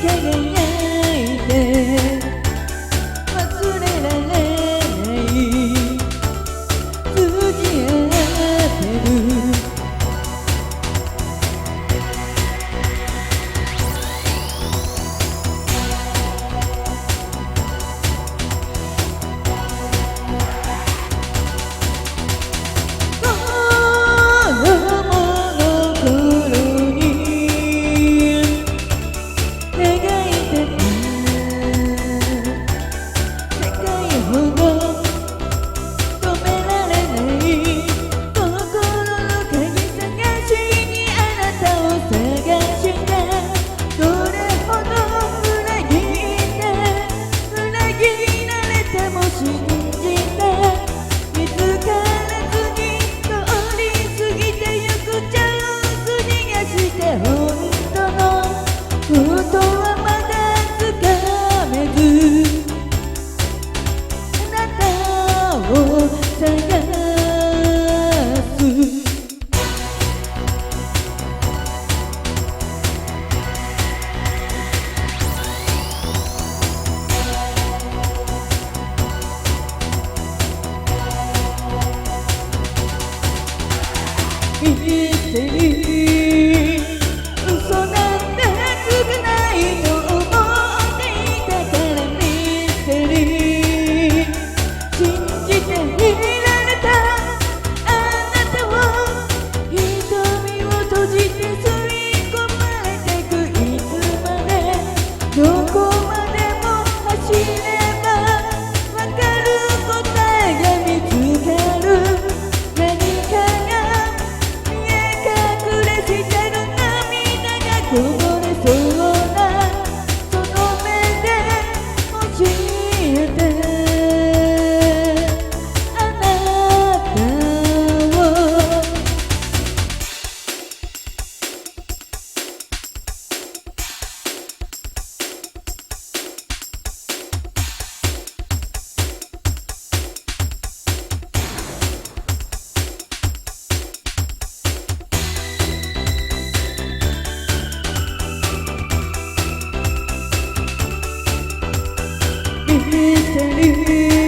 輝いて忘れられない通じ合ってるミステリー嘘なんて少ないと思っていたからミステリー信じていられたあなたを瞳を閉じて吸い込まれてくいつまでどこまでも走ればわかる答えが見つかる何かがこぼれそうなその目で教えてあなたをミステリー